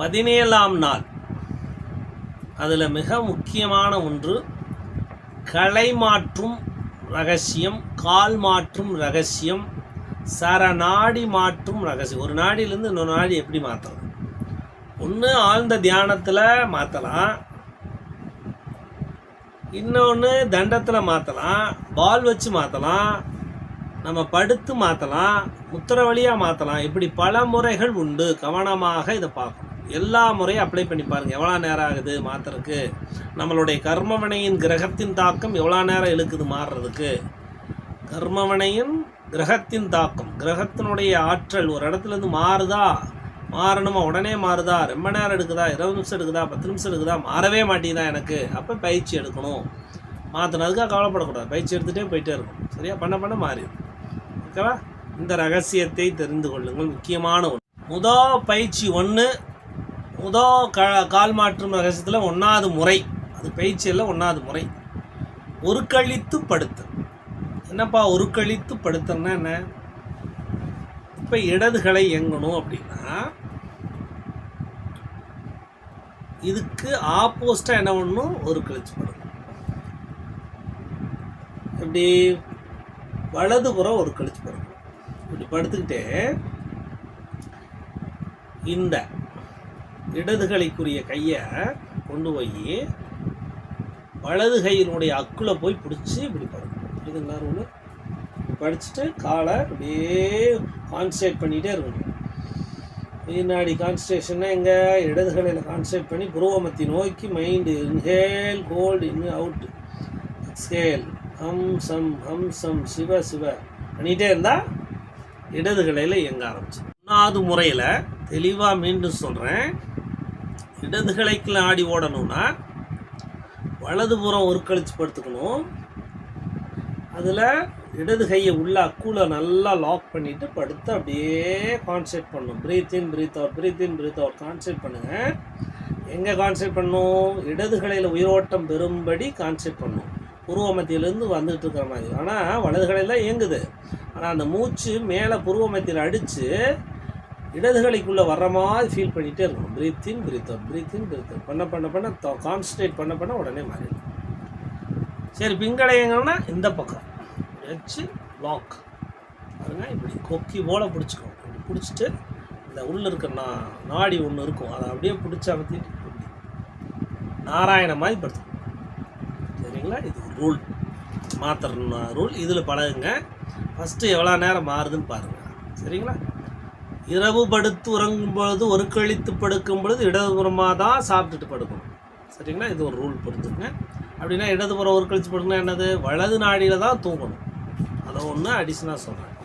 17ஆம் நாள். அதில் மிக முக்கியமான ஒன்று களை மாற்றும் ரகசியம், கால் மாற்றும் ரகசியம், சரநாடி மாற்றும் ரகசியம். ஒரு நாடியிலேருந்து இன்னொரு நாடி எப்படி மாற்றலாம்? ஒன்று ஆழ்ந்த தியானத்தில் மாற்றலாம், இன்னொன்று தண்டத்தில் மாற்றலாம், பால் வச்சு மாற்றலாம், நம்ம படுத்து மாற்றலாம், முத்திரை வழியாக மாற்றலாம். இப்படி பல முறைகள் உண்டு. கவனமாக இதை பார்க்கணும். எல்லா முறையும் அப்ளை பண்ணி பாருங்கள். எவ்வளோ நேரம் ஆகுது மாற்றுறதுக்கு? நம்மளுடைய கர்மவினையின் கிரகத்தின் தாக்கம் எவ்வளோ நேரம் இழுக்குது மாறுறதுக்கு? கர்மவினையின் கிரகத்தின் தாக்கம், கிரகத்தினுடைய ஆற்றல் ஒரு இடத்துலேருந்து மாறுதா, மாறணுமா, உடனே மாறுதா, ரொம்ப நேரம் எடுக்குதா, 20 நிமிஷம் எடுக்குதா, 10 நிமிஷம் எடுக்குதா, மாறவே மாட்டேங்குதா எனக்கு, அப்போ பயிற்சி எடுக்கணும். மாற்றினதுக்காக கவலைப்படக்கூடாது, பயிற்சி எடுத்துகிட்டே போயிட்டே இருக்கும். சரியா? பண்ண மாறிடும். ஓகேவா? இந்த ரகசியத்தை தெரிந்து கொள்ளுங்கள். முக்கியமான ஒன்று. பயிற்சி 1, கால் மாற்றும் ரகசியத்தில் 1வது முறை. அது பயிற்சியில் 1வது முறை. ஒருக்கழித்து படுத்து. என்னப்பா ஒருக்கழித்து படுத்தன்னா என்ன? இப்போ இடதுகளை இயங்கணும் அப்படின்னா இதுக்கு ஆப்போசிட்டாக என்ன பண்ணணும்? ஒரு கழிச்சு படுக்கணும். எப்படி? வலதுபுறம் ஒரு கழிச்சு படுக்கணும். இப்படி படுத்துக்கிட்டே இந்த இடதுகைக்குரிய கையை கொண்டு போய் வலது கையினுடைய அக்குல போய் பிடிச்சி இப்படி படுக்கணும். புரியுதுங்களா? ஒன்று படிச்சுட்டு காலை அப்படியே கான்சன்ட்ரேட் பண்ணிகிட்டே இருக்கணும். பின்னாடி கான்சன்ட்ரேஷன்னா எங்கே? இடதுகளில் கான்சன்ட்ரேட் பண்ணி புருவமத்தி நோக்கி mind inhale hold in out, exhale ஹம் சம் சிவ சிவ பண்ணிகிட்டே இருந்தால் இடதுகளில் இயங்க ஆரம்பிச்சு. 1வது முறையில் தெளிவாக மீண்டும் சொல்கிறேன். இடதுகளைக்குள்ள ஆடி ஓடணும்னா வலதுபுறம் ஒரு கழிச்சு படுத்துக்கணும். அதில் இடது கையை உள்ள அக்குல நல்லா லாக் பண்ணிவிட்டு படுத்து அப்படியே கான்சன்ட்ரேட் பண்ணணும். Breath in breathe out concentrate பண்ணுங்கள். எங்கே கான்சன்ட்ரேட் பண்ணணும்? இடதுகளையில் உயிரோட்டம் பெறும்படி கான்சன்ட்ரேட் பண்ணணும். புருவ மத்தியிலேருந்து வந்துட்டு இருக்கிற மாதிரி. ஆனால் வலதுகளையில் இயங்குது. ஆனால் அந்த மூச்சு மேலே புருவ மத்தியில் அடித்து இடதுகளைக்குள்ளே வர்ற மாதிரி ஃபீல் பண்ணிகிட்டே இருக்கணும். ப்ரீத் இன் ப்ரீத் அவுட் பண்ண கான்சன்ட்ரேட் பண்ண உடனே மாறிடும். சரி, பிங்களை எங்கன்னா இந்த பக்கம் வச்சு லாக் பாருங்க. இப்படி கொக்கி போல் பிடிச்சிக்கணும். இப்படி பிடிச்சிட்டு இந்த உள்ள இருக்க நாடி ஒன்று இருக்கும், அதை அப்படியே பிடிச்சி அமர்த்திட்டு நாராயண மாதிரி படுத்துக்கணும். சரிங்களா? இது ஒரு ரூல், மாத்திர ரூல். இதில் பழகுங்க. ஃபஸ்ட்டு எவ்வளோ நேரம் மாறுதுன்னு பாருங்கள். சரிங்களா? இரவு படுத்து உறங்கும் பொழுது ஒரு கழித்து படுக்கும் பொழுது இடதுபுறமாக தான் சாப்பிட்டுட்டு படுக்கணும். சரிங்களா? இது ஒரு ரூல் புரிஞ்சுங்க. அப்படின்னா இடதுபுறம் ஒரு கழிச்சு படுக்கணும். என்னது? வலது நாடியில் தான் தூங்கணும். அதை ஒன்று அடிஷனாக சொல்கிறேன்.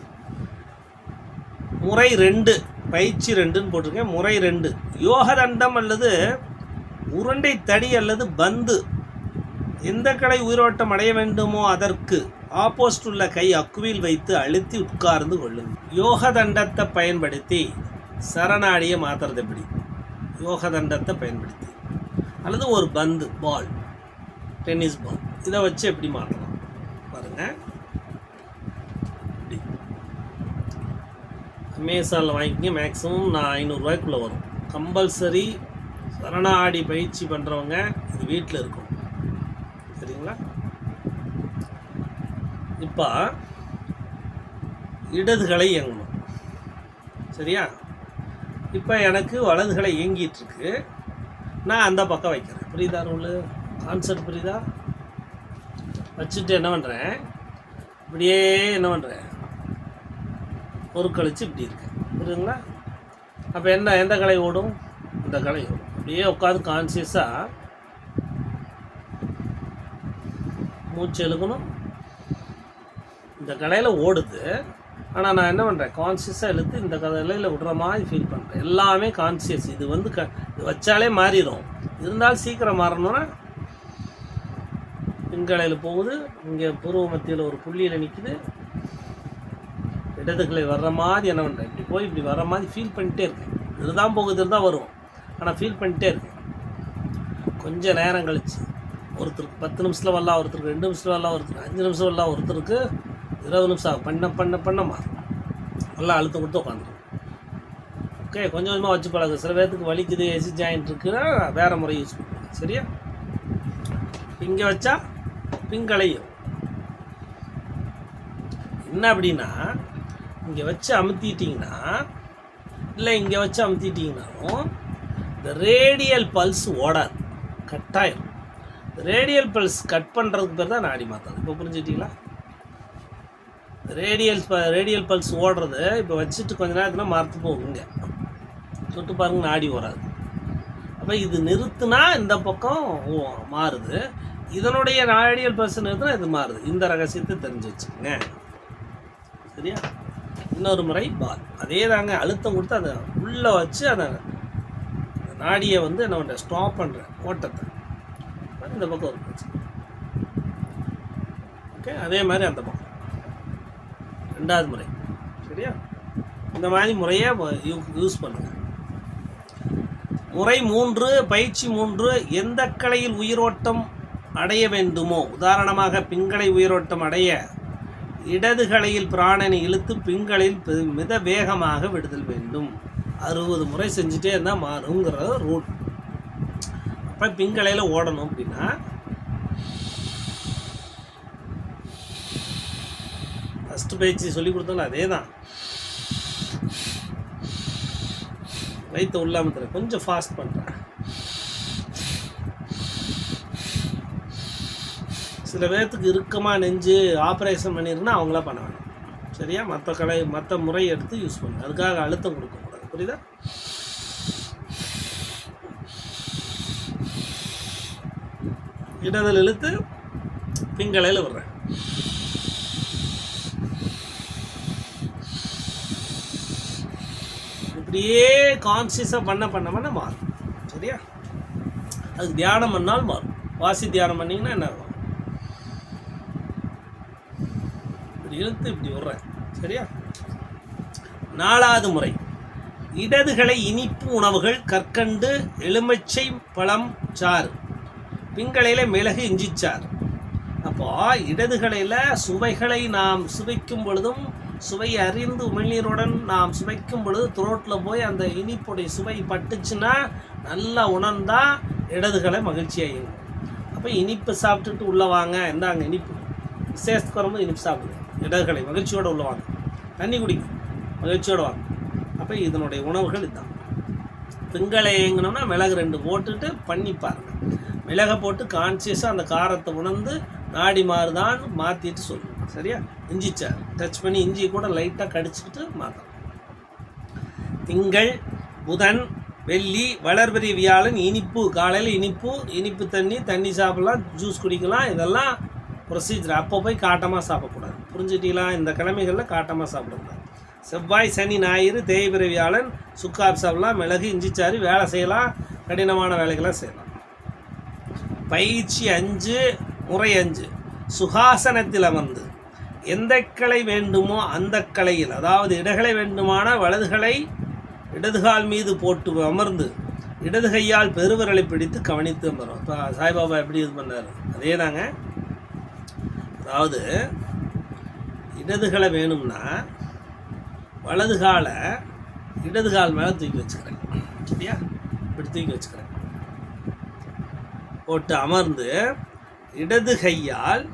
முறை 2, பயிற்சி 2ன்னு போட்டிருக்கேன். முறை 2 யோக தண்டம் அல்லது உருண்டை தடி அல்லது பந்து. எந்த கடை உயிரோட்டம் அடைய வேண்டுமோ அதற்கு ஆப்போசிட் உள்ள கை அக்குவில் வைத்து அழுத்தி உட்கார்ந்து கொள்ளுங்கள். யோக தண்டத்தை பயன்படுத்தி சரணாடியை மாற்றுறது எப்படி? யோக தண்டத்தை பயன்படுத்தி அல்லது ஒரு பந்து, பால், டென்னிஸ் பால், இதை வச்சு எப்படி மாற்றலாம் பாருங்கள். அமேசானில் வாங்கிக்கிங்க. மேக்ஸிமம் நான் 500 ரூபாய்க்குள்ளே வரும். கம்பல்சரி சரணாடி பயிற்சி பண்ணுறவங்க இது வீட்டில் இருக்கும். சரிங்களா? இப்போ இடதுகளை இயங்கணும். சரியா? இப்போ எனக்கு வலதுகளை இயங்கிட்டுருக்கு. நான் அந்த பக்கம் வைக்கிறேன். புரியுதா? ரூலு கான்செப்ட் புரியுதா? வச்சுட்டு என்ன பண்ணுறேன்? இப்படியே என்ன பண்ணுறேன்? ஒரு கழிச்சு இப்படி இருக்கு. புரியுதுங்களா? அப்போ எந்த கலை ஓடும்? இந்த கலை ஓடும். அப்படியே உட்காந்து கான்சியஸாக மூச்சு எழுக்கணும். இந்த கலையில் ஓடுது. ஆனால் நான் என்ன பண்ணுறேன்? கான்சியஸாக இழுத்து இந்த கலையில் விடுற மாதிரி ஃபீல் பண்ணுறேன். எல்லாமே கான்சியஸ். இது வந்து இது வச்சாலே மாறிடும். இருந்தாலும் சீக்கிரம் மாறணும்னா பின்கலையில் போகுது. இங்கே பூர்வ மத்தியில் ஒரு புள்ளியில் நிற்குது. இடதுகளை வர்ற மாதிரி என்ன பண்ணுறேன்? இப்படி போய் இப்படி வர்ற மாதிரி ஃபீல் பண்ணிகிட்டே இருக்கேன். இதுதான் போகுது, இதுதான் வரும். ஆனால் ஃபீல் பண்ணிகிட்டே இருக்கேன். கொஞ்சம் நேரம் கழிச்சு ஒருத்தருக்கு 10 நிமிஷத்தில் வரலாம், ஒருத்தருக்கு 2 நிமிஷத்தில் வரலாம், ஒருத்தருக்கு 5 நிமிஷம் வரலாம், ஒருத்தருக்கு 20 நிமிஷம் பண்ண மாறும். நல்லா அழுத்தம் கொடுத்து உட்காந்துரும். ஓகே, கொஞ்சம் கொஞ்சமாக வச்சு பழகு. சில பேர்த்துக்கு வலிக்குது, எசி ஜாயிண்ட் இருக்குன்னா வேறு முறை யூஸ் பண்ணுங்க. சரியா? இங்கே வச்சா பிங்களையும் என்ன அப்படின்னா, இங்கே வச்சு அமுத்திட்டிங்கன்னா இல்லை இங்கே வச்சு அமுத்திட்டிங்கனாலும் இந்த ரேடியல் பல்ஸ் ஓடாது, கட்டாயம். ரேடியல் பல்ஸ் கட் பண்ணுறதுக்கு பேர் தான் நாடி மாற்றாது. இப்போ புரிஞ்சுக்கிட்டீங்களா? ரேடியல் பல்ஸ் ஓடுறது இப்போ வச்சுட்டு கொஞ்ச நேரத்தில் மறத்து போகுங்க, சுட்டு பாருங்க, நாடி ஓடாது. அப்போ இது நிறுத்துனா இந்த பக்கம் மாறுது, இதனுடைய ரேடியல் பல்ஸ் நிறுத்தினா இது மாறுது. இந்த ரகசியத்தை தெரிஞ்சு வச்சுக்கோங்க. சரியா? இன்னொரு முறை பால் அதே தாங்க, அழுத்தம் கொடுத்து அதை உள்ளே வச்சு அதை நாடியை வந்து என்ன பண்ணுறேன், ஸ்டாப் பண்ணுறேன் ஓட்டத்தை. இந்த பக்கம் ஒரு பிரச்சனை. ஓகே, அதே மாதிரி அந்த பக்கம் ரெண்டாவது முறை. சரியா? இந்த மாதிரி முறையை யூஸ் பண்ணுங்க. முறை 3, பயிற்சி 3. எந்த கலையில் உயிரோட்டம் அடைய வேண்டுமோ, உதாரணமாக பிங்களை உயிரோட்டம் அடைய இடது கலையில் பிராணனை இழுத்து பிங்களில் மித வேகமாக விடுதல் வேண்டும். 60 முறை செஞ்சுட்டே இருந்தால் மாறுங்கிற ரூல். அப்போ பிங்களையில் ஓடணும் அப்படின்னா ஃபஸ்ட்டு பயிற்சி சொல்லி கொடுத்தாலும் அதே தான். வயிற்று உள்ளாமல் கொஞ்சம் ஃபாஸ்ட் பண்ணுறேன். சில பேர்த்துக்கு இறுக்கமாக நெஞ்சு ஆப்ரேஷன் பண்ணிருந்தா அவங்களா பண்ண வேணும். சரியா? மற்ற முறை எடுத்து யூஸ் பண்ணுங்க. அதுக்காக அழுத்தம் கொடுக்கக்கூடாது. புரியுதா? இடதில் இழுத்து பிங்களையில் விடுறேன். இப்படியே கான்சியஸாக பண்ண மாறும். சரியா? அதுக்கு தியானம் பண்ணால் மாறும். வாசி தியானம் பண்ணிங்கன்னா என்ன ஆகும்? இழுத்து இப்படி விடுறேன். சரியா? 4வது முறை, இடதுகளை இனிப்பு உணவுகள், கற்கண்டு, எலுமிச்சை பழம் சாறு, பிங்களையில் மிளகு இஞ்சி சாறு. அப்போ இடதுகளில் சுவைகளை நாம் சுவைக்கும் பொழுதும், சுவை அறிந்து உமிழ்நீருடன் நாம் சுவைக்கும் பொழுது த்ரோட்டில் போய் அந்த இனிப்புடைய சுவை பட்டுச்சுன்னா நல்லா உணர்ந்தா இடதுகளை மகிழ்ச்சியாகிடும். அப்போ இனிப்பு சாப்பிட்டுட்டு உள்ளே வாங்க, இந்தாங்க இனிப்பு, விசேஷத்துக்கு வரும்போது இனிப்பு சாப்பிடுங்க. இடதுகளை மகிழ்ச்சியோடு உள்ள வாங்க, தண்ணி குடிங்க, மகிழ்ச்சியோடு வாங்க. அப்போ இதனுடைய உணவுகள் இதுதான். பிங்களை ஏங்கினோம்னா மிளகு 2 போட்டுட்டு பண்ணி பாருங்கள். மிளகை போட்டு கான்சியஸாக அந்த காரத்தை உணர்ந்து நாடி மாறுதான்னு மாற்றிட்டு சொல்லணும். சரியா? இஞ்சி சார் டச் பண்ணி இஞ்சி கூட லைட்டாக கடிச்சிக்கிட்டு மாற்றணும். திங்கள், புதன், வெள்ளி, வளர்பிறை, வியாழன் இனிப்பு. காலையில் இனிப்பு தண்ணி சாப்பிடலாம், ஜூஸ் குடிக்கலாம். இதெல்லாம் ப்ரொசீஜர். அப்போ போய் காட்டமாக சாப்பிடக்கூடாது. புரிஞ்சுட்டீங்களா? இந்த கிழமைகளில் காட்டமாக சாப்பிடக்கூடாது. செவ்வாய், சனி, ஞாயிறு, தேய்பிறை, வியாழன் சுக்கார் சாப்பிடலாம், மிளகு இஞ்சி சாறு, வேலை செய்யலாம், கடினமான வேலைகளாக செய்யலாம். பயிற்சி 5, முறை 5. சுகாசனத்தில் அமர்ந்து எந்த கலை வேண்டுமோ அந்த கலையில், அதாவது இடகளை வேண்டுமான வலதுகளை இடதுகால் மீது போட்டு அமர்ந்து இடது கையால் பெருவிரலை பிடித்து கவனித்து அமரும். இப்போ சாய்பாபா எப்படி இது பண்ணார்? அதே தாங்க. அதாவது இடதுகளை வேணும்னா வலதுகாலை இடதுகால் மேலே தூக்கி வச்சுக்கிறேன். சரியா? இப்படி தூக்கி வச்சுக்கிறேன். போட்டு அமர்ந்து இடது கையால்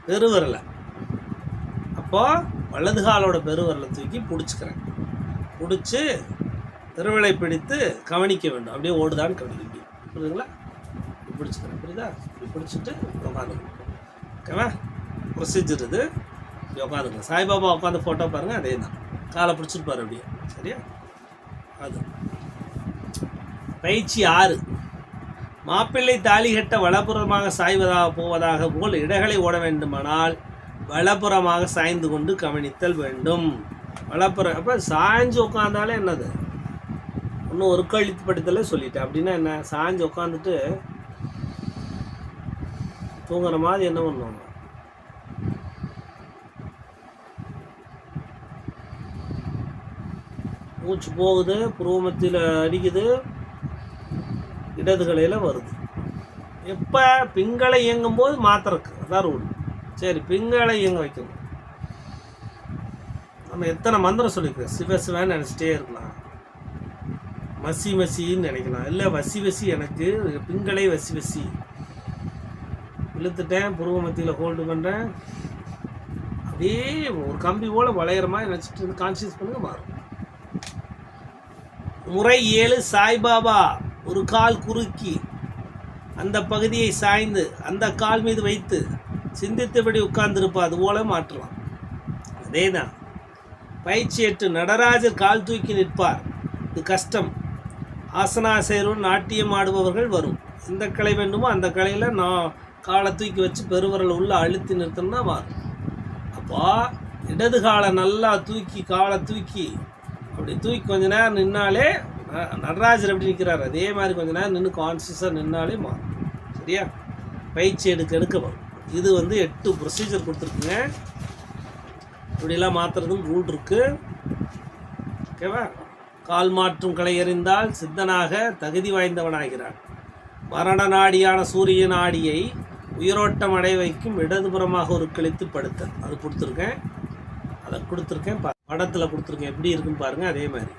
பெருவிரலை, அப்போது வலதுகாலோட பெருவிரலை தூக்கி பிடிச்சிக்கிறேன். பிடிச்சி பெருவிரலை பிடித்து கவனிக்க வேண்டும். அப்படியே ஓடுதான்னு கவனிக்க முடியும். புரியுதுங்களா? பிடிச்சிக்கிறேன். புரியுதா? இப்படி பிடிச்சிட்டு உட்காந்துக்கணும். ஓகேவா? ப்ரொசீஜர் இது. இப்படி உட்காந்துங்க. சாய்பாபா உட்காந்து ஃபோட்டோ பாருங்கள், அதே தான். காலை பிடிச்சிருப்பார் அப்படியே. சரியா? அது பயிற்சி 6. மாப்பிள்ளை தாலி கட்ட வலப்புறமாக சாய்வதாக போவதாக போல் இடகளை ஓட வேண்டுமானால் வலப்புறமாக சாய்ந்து கொண்டு கவனித்தல் வேண்டும். வலப்புறம். அப்போ சாய்ஞ்சு உட்காந்தாலே என்னது? இன்னும் ஒரு கழித்து படுத்தலே சொல்லிட்டேன். அப்படின்னா என்ன? சாய்ஞ்சு உட்காந்துட்டு தூங்குற மாதிரி என்ன பண்ணுவாங்க? மூச்சு போகுது, புருவமத்தில் அடிக்குது, இடதுகளையில் வருது. எப்போ? பிங்களை இயங்கும் போது மாத்திரக்கு. அதான் ரூல். சரி, பிங்களை இயங்க வைக்கணும். நம்ம எத்தனை மந்திரம் சொல்லிக்கிறோம். சிவ சிவன்னு நினச்சிட்டே இருக்கலாம், மசி மசின்னு நினைக்கலாம், இல்லை வசி வசி, எனக்கு பிங்களை வசி வசி இழுத்துட்டேன், புருவ மத்தியில் ஹோல்டு பண்ணுறேன், அப்படியே ஒரு கம்பி போல் வளையிற மாதிரி நினச்சிட்டு கான்சியஸ் பண்ணுங்க, மாறும். முறை 7 சாய்பாபா ஒரு கால் குறுக்கி அந்த பகுதியை சாய்ந்து அந்த கால் மீது வைத்து சிந்தித்தபடி உட்கார்ந்துருப்பா, அது போல மாற்றலாம். அதே தான். பயிற்சி 8 நடராஜர் கால் தூக்கி நிற்பார், இது கஷ்டம். ஆசனாசேரும் நாட்டியம் ஆடுபவர்கள் வரும், எந்த கலை வேண்டுமோ அந்த கலையில் நான் காலை தூக்கி வச்சு பெருவரல் உள்ள அழுத்தி நிறுத்தணும்னா மாறும். அப்போ இடது காலை நல்லா தூக்கி, காலை தூக்கி அப்படி தூக்கி கொஞ்ச நேரம் நின்னாலே நடராஜர் எப்படி நிற்கிறார் அதே மாதிரி கொஞ்ச நேரம் நின்று கான்சியஸாக நின்னாலே மாறும். சரியா? பயிற்சி எடுக்க வரும். இது 8 ப்ரொசீஜர் கொடுத்துருக்குங்க. இப்படிலாம் மாற்றுறதும் ரூல் இருக்குது. ஓகேவா? கால் மாற்றும் கலை எறிந்தால் சித்தனாக தகுதி வாய்ந்தவனாகிறான். மரண நாடியான சூரிய நாடியை உயிரோட்டம் அடைய வைக்கும் இடதுபுறமாக ஒரு கழித்து படுத்தல், அது கொடுத்துருக்கேன். அதை கொடுத்துருக்கேன், படத்தில் கொடுத்துருக்கேன், எப்படி இருக்குன்னு பாருங்கள். அதே மாதிரி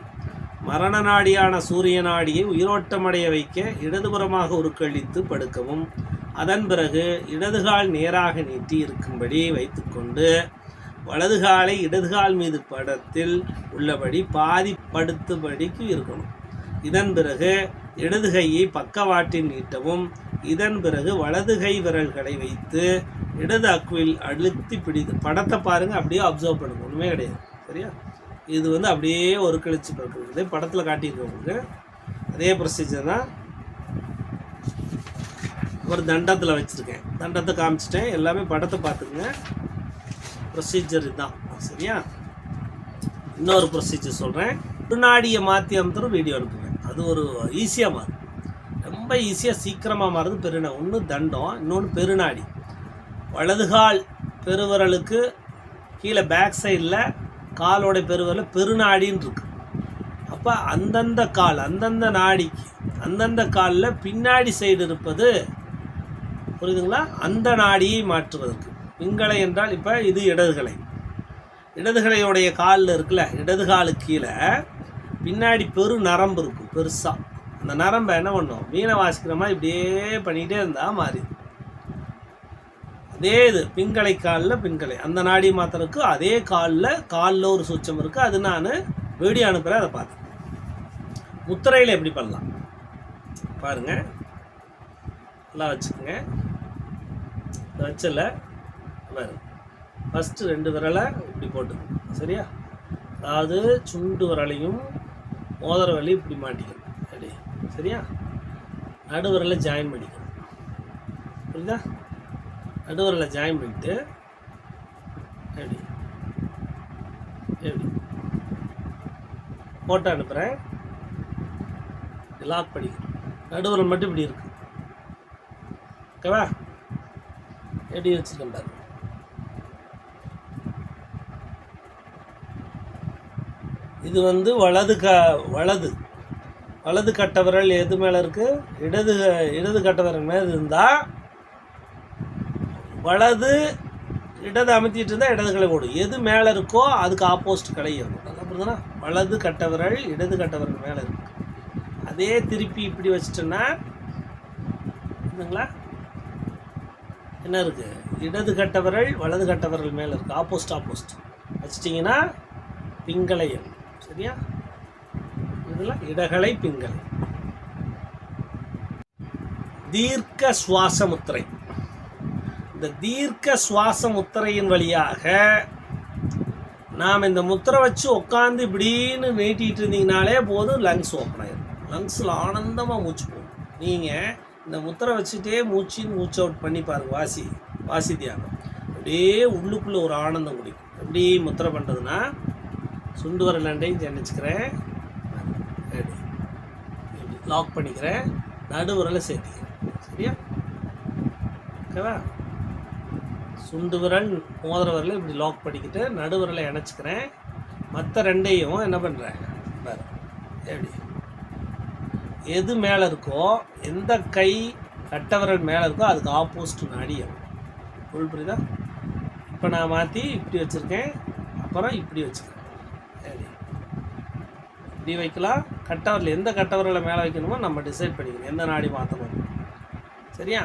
மரண நாடியான சூரிய நாடியை உயிரோட்டம் அடைய வைக்க இடதுபுறமாக ஒரு கழித்து படுக்கவும், அதன் பிறகு இடதுகால் நேராக நீட்டி இருக்கும்படி வைத்துக்கொண்டு வலதுகாலை இடதுகால் மீது படத்தில் உள்ளபடி பாதி படுத்துபடிக்கு இருக்கணும். இதன் பிறகு இடது கையை பக்கவாட்டில் நீட்டவும், இதன் பிறகு வலது கை விரல்களை வைத்து இடது அக்குவில் அழுத்தி பிடித்து, படத்தை பாருங்கள், அப்படியே அப்சர்வ் பண்ணுங்க, ஒன்றுமே கிடையாது. சரியா? இது அப்படியே ஒரு கழிச்சு பார்க்குறது படத்தில் காட்டியிருக்கவங்களுக்கு அதே ப்ரொசீஜர் தான். ஒரு தண்டத்தில் வச்சுருக்கேன், தண்டத்தை காமிச்சிட்டேன், எல்லாமே படத்தை பார்த்துக்குங்க. ப்ரொசீஜர் இதுதான். சரியா? இன்னொரு ப்ரொசீஜர் சொல்கிறேன். பெருநாடியை மாற்றி அமுத்துற வீடியோ அனுப்புங்க, அது ஒரு ஈஸியாக மாறும், ரொம்ப ஈஸியாக சீக்கிரமாக மாறுது. ஒன்று தண்டம், இன்னொன்று பெருநாடி. வலதுகால் பெருவரலுக்கு கீழே பேக் சைடில் காலோட பெருவரல் பெருநாடின்னு இருக்கு. அப்போ அந்தந்த கால் அந்தந்த நாடிக்கு அந்தந்த காலில் பின்னாடி சைடு இருப்பது புரியுதுங்களா? அந்த நாடியை மாற்றுவதற்கு பிங்களை என்றால், இப்போ இது இடதுகளை, இடதுகளையோடைய காலில் இருக்குல்ல, இடது காலுக்கு கீழே பின்னாடி பெரு நரம்பு இருக்கும் பெருசாக. அந்த நரம்பை என்ன பண்ணும், மீனை வாசிக்கிற மாதிரி இப்படியே பண்ணிகிட்டே இருந்தால் மாறி. அதே இது பிங்களை காலில் பின்களை அந்த நாடி மாத்திரக்கு அதே காலில் ஒரு சுச்சம் இருக்குது. அது நான் வீடியோ அனுப்புகிறேன், அதை பார்த்து. முத்திரையில் எப்படி பண்ணலாம் பாருங்கள். நல்லா வச்சுக்கோங்க. வச்சல பாருங்க, ஃபஸ்ட்டு 2 விரலை இப்படி போட்டுக்கணும். சரியா? அதாவது சுண்டு விரலையும் மோதிர விரலையும் இப்படி மாட்டிக்கணும். அப்படி. சரியா? நடுவிரலை ஜாயின் பண்ணிக்கணும். புரியுதா? நடுவிரலை ஜாயின் பண்ணிட்டு எப்படி எப்படி ஃபோட்டோ அனுப்புகிறேன், லாக் பண்ணிக்கணும். நடுவிரல் மட்டும் இப்படி இருக்கு. ஓகேவா? எப்படி வச்சுருக்கேன் பாருங்க. இது வலது கட்டவிரல் எது மேலே இருக்குது, இடது கட்டவிரல் மேலே இருந்தால் இடது அமுத்திட்டு இருந்தால் இடது கலை ஓடும். எது மேலே இருக்கோ அதுக்கு ஆப்போசிட் கலை இருக்கும். நல்லா புரியுதுன்னா? வலது கட்டவிரல் இடது கட்டவிரல் மேலே இருக்கு. அதே திருப்பி இப்படி வச்சுட்டோன்னா இதுங்களா என்ன இருக்குது, இடது கட்டவிரல் வலது கட்டவிரல் மேலே இருக்குது, ஆப்போசிட் வச்சிட்டிங்கன்னா பிங்களையம். சரியா? இதெல்லாம் இடகலை பிங்கலை. தீர்க்க சுவாச முத்திரை. இந்த தீர்க்க சுவாச முத்திரையின் வழியாக நாம் இந்த முத்திரை வச்சு உட்காந்து இப்படின்னு நீட்டிகிட்டு இருந்தீங்கனாலே போதும், லங்ஸ் ஓப்பன் ஆகிடும். லங்ஸில் ஆனந்தமாக மூச்சு போகும். நீங்கள் இந்த முத்திரை வச்சுட்டே மூச்சு அவுட் பண்ணி பாருங்கள். வாசி தியானம் அப்படியே உள்ளுக்குள்ளே ஒரு ஆனந்தம் குடிக்கும். எப்படி முத்திரை பண்ணுறதுன்னா, சுண்டு வரல் ரெண்டையும் ஜன்னிச்சுக்கிறேன், லாக் பண்ணிக்கிறேன், நடுவிரலை சேர்த்திக்கிறேன். சரியா? ஓகேவா? சுண்டு விரல் மோதிர விரலை இப்படி லாக் பண்ணிக்கிட்டு நடுவிரலை இணைச்சிக்கிறேன். மற்ற ரெண்டையும் என்ன பண்ணுறேன் பாரு, எப்படி எது மேலே இருக்கோ, எந்த கை கட்டவிரல் மேலே இருக்கோ அதுக்கு ஆப்போசிட் நாடியம். புரியுதா? இப்போ நான் மாற்றி இப்படி வச்சுருக்கேன், அப்புறம் இப்படி வச்சுக்கிறேன். இப்படி வைக்கலாம், கட்டவரில் எந்த கட்டவரில் மேலே வைக்கணுமோ நம்ம டிசைட் பண்ணிக்கணும் எந்த நாடி மாற்றணும். சரியா?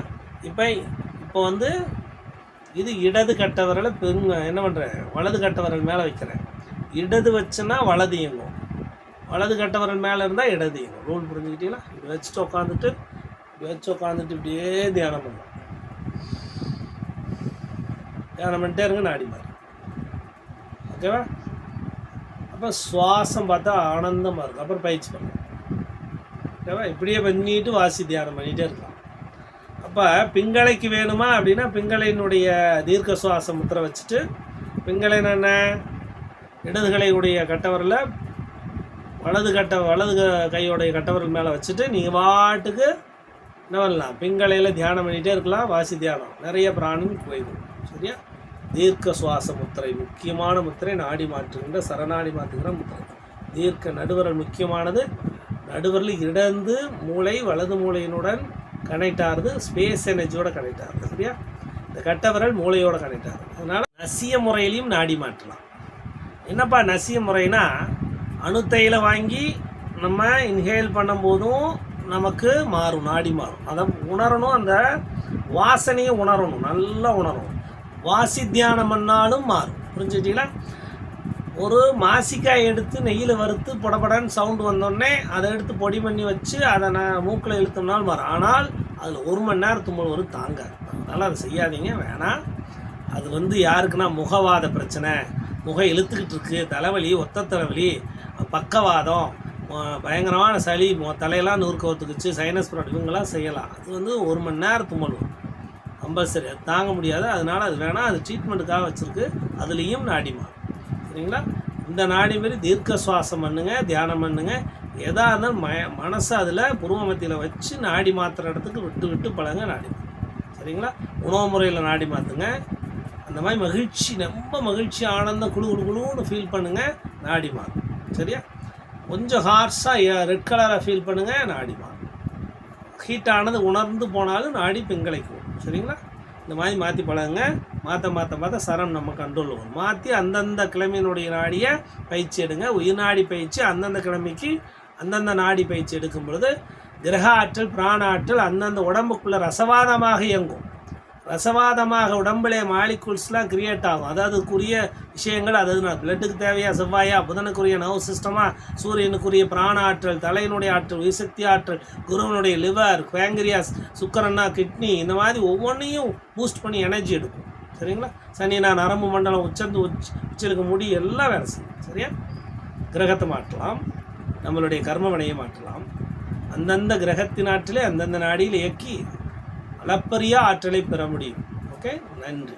இப்போ வந்து இது இடது கட்டவரில் என்ன பண்ணுறேன், வலது கட்டவரல் மேலே வைக்கிறேன். இடது வச்சுன்னா வலது இயங்கும், வலது கட்டவரல் மேலே இருந்தால் இடது இயங்கும். ரூல் புரிஞ்சுக்கிட்டீங்களா? இப்படி வச்சுட்டு உட்காந்துட்டு இப்படியே தியானம் பண்ணலாம். தியானம் பண்ணிட்டே இருங்க, நாடி மாறி. ஓகேவா? அப்போ சுவாசம் பார்த்தா ஆனந்தமாக இருக்கும். அப்புறம் பயிற்சி பண்ணலாம். ஓகேவா? இப்படியே பண்ணிட்டு வாசி தியானம் பண்ணிகிட்டே இருக்கலாம். அப்போ பிங்களைக்கு வேணுமா அப்படின்னா பிங்களையினுடைய தீர்க்க சுவாச முத்திரை வச்சுட்டு, பிங்களைன்னு என்ன, இடதுகளையுடைய கட்டவரில் வலது கையோடைய கட்டவரல் மேலே வச்சுட்டு நீங்கள் பாட்டுக்கு என்ன பண்ணலாம், பிங்களையில் தியானம் பண்ணிகிட்டே இருக்கலாம். வாசி தியானம் நிறைய பிராணம் போயிடும். சரியா? தீர்க்க சுவாச முத்திரை முக்கியமான முத்திரை, நாடி மாற்றுகின்ற சரணாடி மாற்றுகிற முத்திரை. தீர்க்க நடுவரல் முக்கியமானது. நடுவரில் இடந்து மூளை வலது மூளையினுடன் கனெக்ட் ஆகுது, ஸ்பேஸ் எனர்ஜியோட கனெக்ட் ஆகுது. சரியா? இந்த கட்டவரல் மூளையோட கனெக்ட் ஆகுது. அதனால் நசிய முறையிலையும் நாடி மாற்றலாம். என்னப்பா நசிய முறைனா, அணுத்தையில் வாங்கி நம்ம இன்ஹேல் பண்ணும்போதும் நமக்கு மாறும், நாடி மாறும். அதை உணரணும், அந்த வாசனையை உணரணும், நல்லா உணரணும். வாசி தியானம் பண்ணாலும் மாறும். புரிஞ்சுக்கிட்டீங்களா? ஒரு மாசிக்காய் எடுத்து நெய்யில் வறுத்து படபடன்னு சவுண்டு வந்தோடனே அதை எடுத்து பொடி பண்ணி வச்சு அதை நான் மூக்கில் இழுத்தோம்னாலும் மாறும். ஆனால் அதில் 1 மணி நேரம் தும்மல் வரும், தாங்காது. அதனால் அதை செய்யாதீங்க, வேணாம். அது வந்து யாருக்குன்னா முகவாத பிரச்சனை, முகம் இழுத்துக்கிட்டு இருக்குது, தலைவலி, ஒத்த தலைவலி, பக்கவாதம், பயங்கரமான சளி, தலையெல்லாம் நூறுக்க ஒத்துக்குச்சு, சைனஸ் ப்ராப்ளம், இவங்கெல்லாம் செய்யலாம். அது வந்து 1 மணி நேரம் தும்மல் வரும், கம்பல்சரி. அது தாங்க முடியாது. அதனால் அது வேணாம். அது ட்ரீட்மெண்ட்டுக்காக வச்சுருக்கு. அதுலேயும் நாடிமா. சரிங்களா? இந்த நாடி மாரி தீர்க்க சுவாசம் பண்ணுங்க, தியானம் பண்ணுங்க. எதாக இருந்தாலும் மனசை அதில் புருவ மத்தியில் வச்சு நாடி மாற்றுற இடத்துக்கு விட்டு பழங்க, நாடி. சரிங்களா? உணவு முறையில் நாடி மாற்றுங்க. அந்த மாதிரி மகிழ்ச்சி, ரொம்ப மகிழ்ச்சி, ஆனந்தம், குழுன்னு ஃபீல் பண்ணுங்கள், நாடி மாறும். சரியா? கொஞ்சம் ஹார்ஸாக ரெட் கலராக ஃபீல் பண்ணுங்கள், நாடி மாறும். ஹீட்டானது உணர்ந்து போனாலும் நாடி பிங்களைக்கும். சரிங்களா? இந்த மாதிரி மாற்றி பழகுங்க. மாற்ற சரம் நம்ம கண்ட்ரோல் வரும். மாற்றி அந்தந்த கிழமையினுடைய நாடியை பயிற்சி எடுங்க. உயிர் நாடி பயிற்சி அந்தந்த கிழமைக்கு அந்தந்த நாடி பயிற்சி எடுக்கும் பொழுது கிரக ஆற்றல், பிராண ஆற்றல் அந்தந்த உடம்புக்குள்ளே ரசவாதமாக இயங்கும். ரசவாதமாக உடம்புலே மாலிகூல்ஸ்லாம் கிரியேட் ஆகும். அதாவதுக்குரிய விஷயங்கள், அதாவது பிளட்டுக்கு தேவையா, செவ்வாயா, புதனுக்குரிய நர்வ் சிஸ்டமா, சூரியனுக்குரிய பிராண ஆற்றல், தலையினுடைய ஆற்றல், உயிர்சக்தி ஆற்றல், குருவனுடைய லிவர், பேங்கிரியாஸ், சுக்கரன்னா கிட்னி, இந்த மாதிரி ஒவ்வொன்றையும் பூஸ்ட் பண்ணி எனர்ஜி எடுக்கும். சரிங்களா? சனினா நரம்பு மண்டலம், உச்சிருக்க முடி எல்லாம் வேலை செய்யும். சரியா? கிரகத்தை மாற்றலாம், நம்மளுடைய கர்மவினையை மாற்றலாம். அந்தந்த கிரகத்தின் ஆற்றலை அந்தந்த நாடியில் இயக்கி அளப்பரிய ஆற்றலை பெற முடியும். ஓகே, நன்றி.